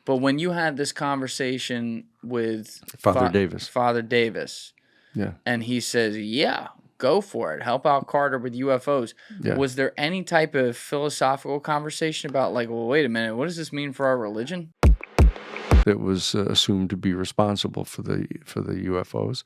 But when you had this conversation with Father Davis, yeah, and he says, yeah, go for it, help out Carter with UFOs, was there any type of philosophical conversation about, like, well, wait a minute, what does this mean for our religion? That was assumed to be responsible for the UFOs,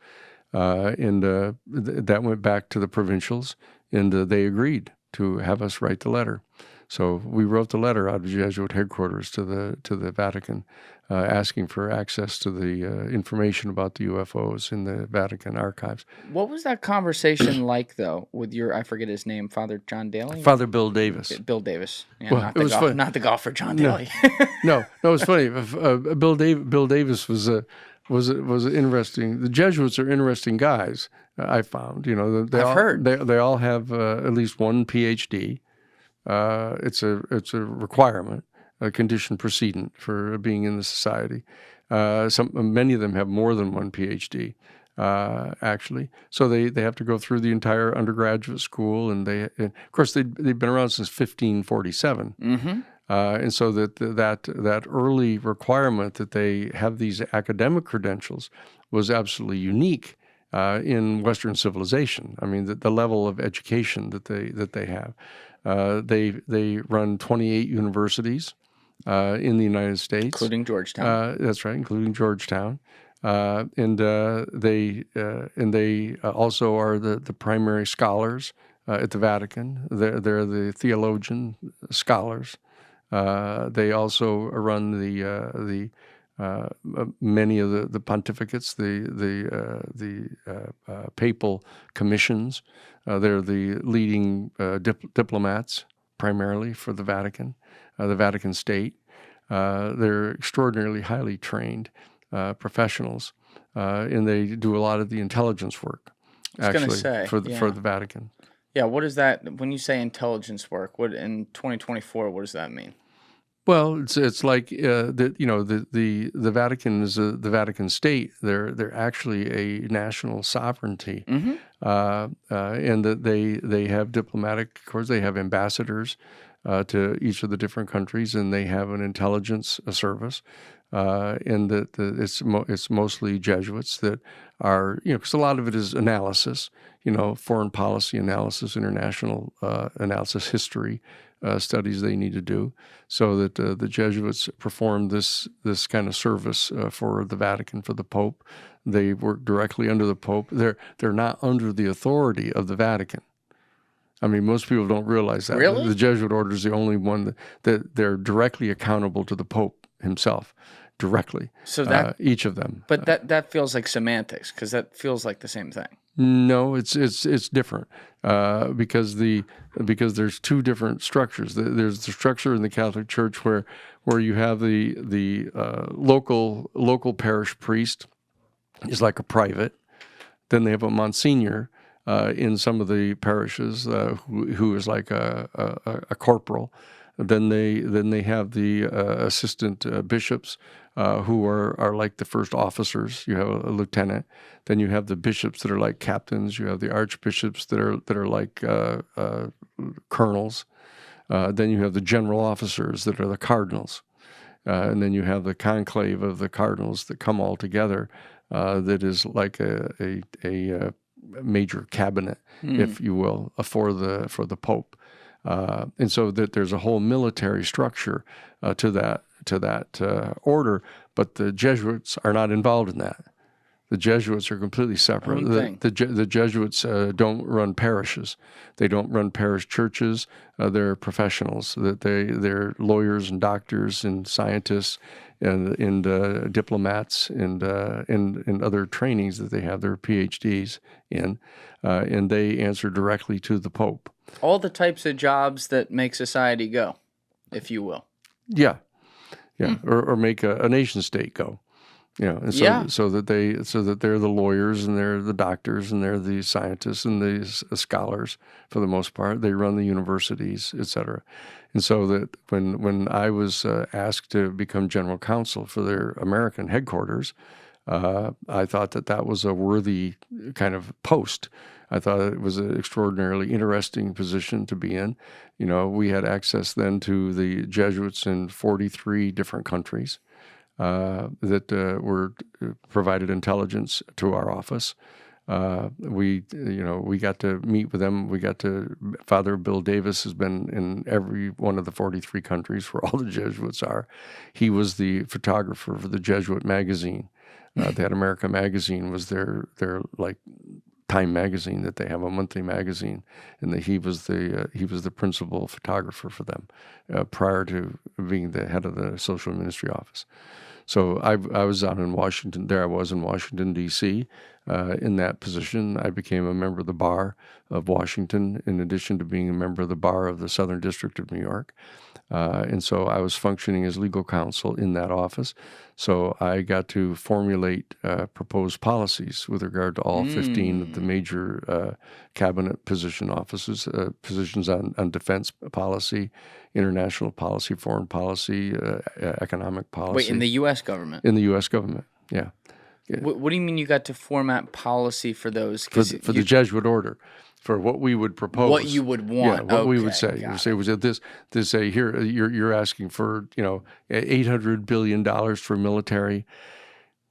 and that went back to the provincials, and they agreed to have us write the letter. So we wrote the letter out of Jesuit headquarters to the Vatican, asking for access to the information about the UFOs in the Vatican archives. What was that conversation like, though, with I forget his name, Father John Daly? Father Bill Davis. Bill Davis. Yeah, well, not the golfer John Daly. No, it's funny. Bill Davis was interesting. The Jesuits are interesting guys. I found. I've heard they all have at least one PhD. It's a requirement, a condition precedent for being in the society. Many of them have more than one PhD, actually. So they have to go through the entire undergraduate school, and of course they've been around since 1547. Mm-hmm. And so that early requirement that they have these academic credentials was absolutely unique in Western civilization. I mean, the level of education that they have. They run 28 universities in the United States, including Georgetown. That's right, including Georgetown, and they also are the primary scholars at the Vatican. They're the theologian scholars. They also run the many of the pontificates, the papal commissions. They're the leading diplomats, primarily for the Vatican State. They're extraordinarily highly trained professionals, and they do a lot of the intelligence work, actually, for the Vatican. Yeah, what is that? When you say intelligence work, what in 2024, what does that mean? Well, it's like the Vatican is the Vatican State. They're actually a national sovereignty, mm-hmm. And that they have diplomatic corps. They have ambassadors to each of the different countries, and they have an intelligence service. And that it's mostly Jesuits that are, because a lot of it is analysis, foreign policy analysis, international analysis, history. Studies they need to do, so that the Jesuits perform this kind of service for the Vatican, for the Pope. They work directly under the Pope. They're not under the authority of the Vatican. I mean, most people don't realize that. Really? The Jesuit order is the only one that they're directly accountable to the Pope himself, directly. So each of them. But that feels like semantics, because that feels like the same thing. No, it's different because there's two different structures. There's the structure in the Catholic Church where you have the local parish priest is like a private. Then they have a Monsignor in some of the parishes who is like a corporal. Then they have the assistant bishops who are like the first officers. You have a lieutenant. Then you have the bishops that are like captains. You have the archbishops that are like colonels. Then you have the general officers that are the cardinals. And then you have the conclave of the cardinals that come all together. That is like a major cabinet, if you will, for the Pope. And so that there's a whole military structure to that order, but the Jesuits are not involved in that. The Jesuits are completely separate. The Jesuits don't run parishes. They don't run parish churches. They're professionals. They're lawyers and doctors and scientists and diplomats and other trainings that they have their PhDs in, and they answer directly to the Pope. All the types of jobs that make society go, if you will. Yeah. Or make a nation state go. And so that they're the lawyers and they're the doctors and they're the scientists and the scholars for the most part. They run the universities, etc. And so that when I was asked to become general counsel for their American headquarters, I thought that was a worthy kind of post. I thought it was an extraordinarily interesting position to be in. We had access then to the Jesuits in 43 different countries. that were provided intelligence to our office. We got to meet with them. Father Bill Davis has been in every one of the 43 countries where all the Jesuits are. He was the photographer for the Jesuit magazine. That America magazine was their like Time magazine that they have, a monthly magazine, and he was the principal photographer for them prior to being the head of the social ministry office. So I was out in Washington. There I was in Washington, D.C. In that position, I became a member of the Bar of Washington, in addition to being a member of the Bar of the Southern District of New York. And so I was functioning as legal counsel in that office. So I got to formulate proposed policies with regard to all 15 of the major cabinet positions on defense policy, international policy, foreign policy, economic policy. Wait, in the U.S. government? In the U.S. government, yeah. What do you mean you got to format policy for those? For the Jesuit order, for what we would propose. What you would want. Yeah, what we would say. You say, was it this? To say, here, you're asking for, $800 billion for military.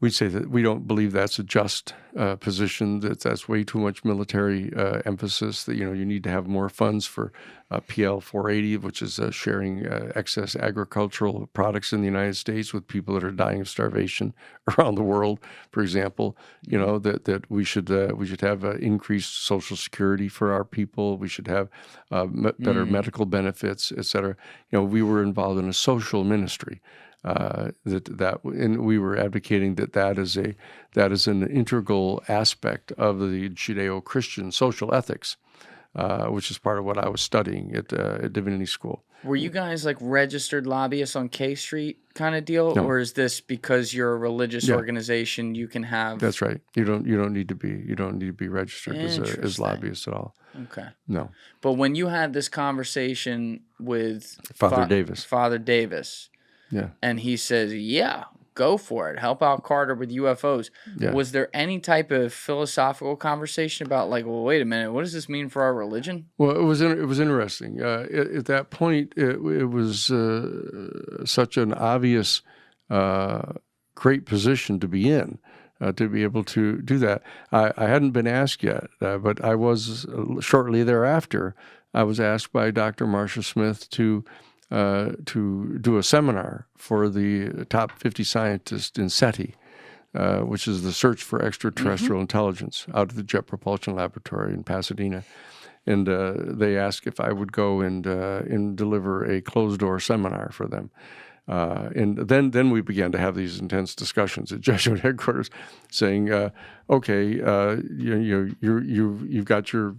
We'd say that we don't believe that's a just position, that's way too much military emphasis, that, you need to have more funds for PL 480, which is sharing excess agricultural products in the United States with people that are dying of starvation around the world, for example. That we should have increased Social Security for our people. We should have better medical benefits, et cetera. We were involved in a social ministry. And we were advocating that is an integral aspect of the Judeo-Christian social ethics, which is part of what I was studying at Divinity School. Were you guys like registered lobbyists on K Street kind of deal, No. or is this because you're a religious organization you can have? That's right. You don't need to be registered as lobbyists at all. Okay. No. But when you had this conversation with Father Davis. Yeah. And he says, yeah, go for it. Help out Carter with UFOs. Yeah. Was there any type of philosophical conversation about like, well, wait a minute, what does this mean for our religion? Well, it was interesting. At that point, it was such an obvious, great position to be in. To be able to do that. I hadn't been asked yet, but I was shortly thereafter, I was asked by Dr. Marcia Smith to do a seminar for the top 50 scientists in SETI, which is the Search for Extraterrestrial Intelligence, out of the Jet Propulsion Laboratory in Pasadena. And they asked if I would go and deliver a closed-door seminar for them. And then we began to have these intense discussions at Jesuit headquarters, saying, "Okay, you've got your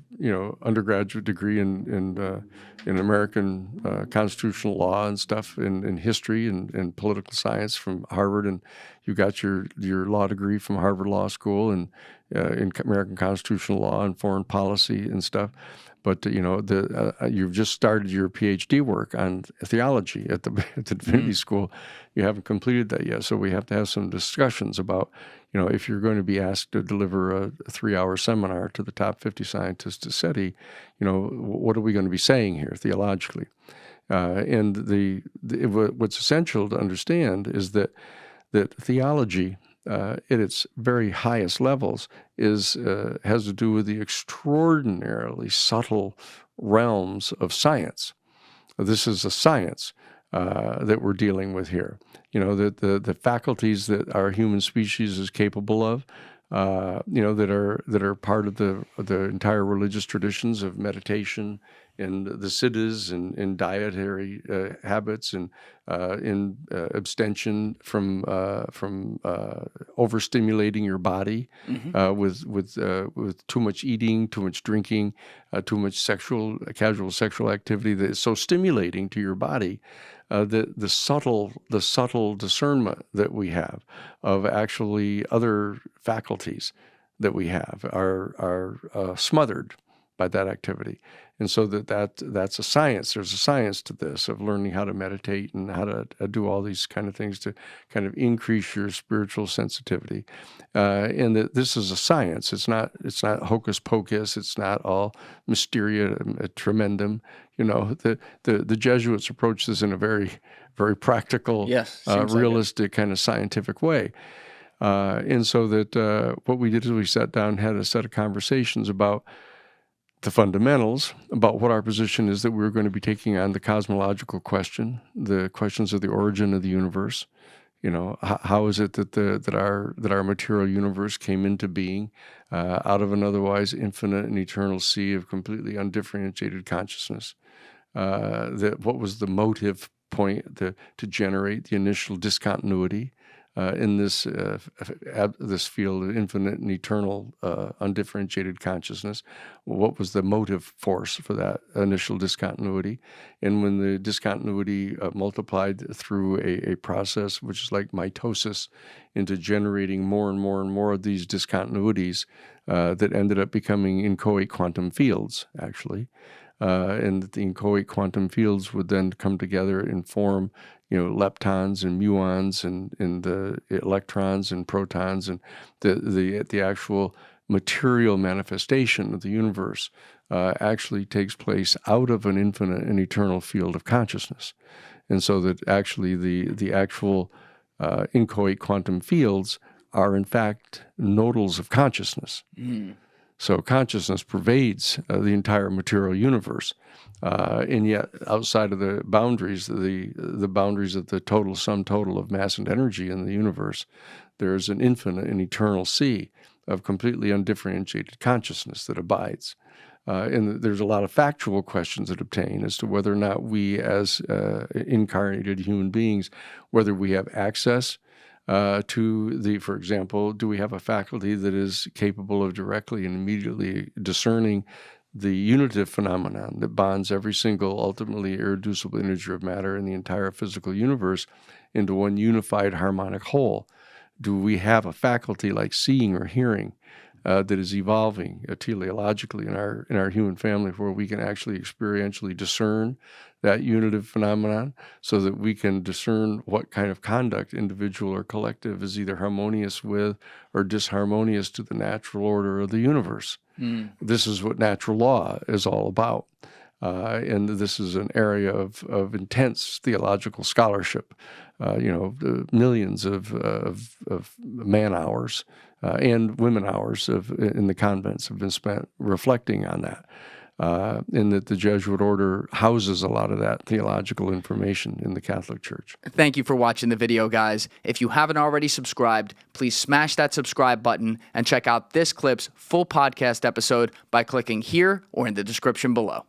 undergraduate degree in American constitutional law and stuff, in history and political science from Harvard, and you got your law degree from Harvard Law School and in American constitutional law and foreign policy and stuff." But you've just started your PhD work on theology at the Divinity School. You haven't completed that yet, so we have to have some discussions about, if you're going to be asked to deliver a 3-hour seminar to the top 50 scientists at SETI, what are we going to be saying here theologically? And what's essential to understand is that theology, at its very highest levels, has to do with the extraordinarily subtle realms of science. This is a science that we're dealing with here. The faculties that our human species is capable of, that are part of the entire religious traditions of meditation and the siddhas and dietary habits and in abstention from overstimulating your body with too much eating, too much drinking, too much casual sexual activity that is so stimulating to your body. The subtle discernment that we have of actually other faculties that we have are smothered by that activity. And so that's a science. There's a science to this, of learning how to meditate and how to do all these kind of things to kind of increase your spiritual sensitivity. And that this is a science. It's not hocus pocus. It's not all mysteria tremendum. The Jesuits approach this in a very, very practical, realistic kind of scientific way. And so that what we did is we sat down and had a set of conversations about the fundamentals, about what our position is, that we were going to be taking on the cosmological question, the questions of the origin of the universe. How is it that our material universe came into being out of an otherwise infinite and eternal sea of completely undifferentiated consciousness? What was the motive point to generate the initial discontinuity in this field of infinite and eternal undifferentiated consciousness? What was the motive force for that initial discontinuity? And when the discontinuity multiplied through a process which is like mitosis into generating more and more and more of these discontinuities that ended up becoming inchoate quantum fields, actually. And the inchoate quantum fields would then come together and form, leptons and muons and the electrons and protons, and the actual material manifestation of the universe actually takes place out of an infinite and eternal field of consciousness. And so that actually the actual inchoate quantum fields are in fact nodals of consciousness. Mm. So consciousness pervades the entire material universe, and yet outside of the boundaries, the boundaries of the total sum total of mass and energy in the universe, there is an infinite and eternal sea of completely undifferentiated consciousness that abides. And there's a lot of factual questions that obtain as to whether or not we, as incarnated human beings, whether we have access for example, do we have a faculty that is capable of directly and immediately discerning the unitive phenomenon that bonds every single ultimately irreducible integer of matter in the entire physical universe into one unified harmonic whole? Do we have a faculty like seeing or hearing that is evolving teleologically in our human family, where we can actually experientially discern that unitive phenomenon, so that we can discern what kind of conduct, individual or collective, is either harmonious with or disharmonious to the natural order of the universe? Mm. This is what natural law is all about. And this is an area of intense theological scholarship. Millions of man hours and women hours in the convents have been spent reflecting on that. In that the Jesuit order houses a lot of that theological information in the Catholic Church. Thank you for watching the video, guys. If you haven't already subscribed, please smash that subscribe button and check out this clip's full podcast episode by clicking here or in the description below.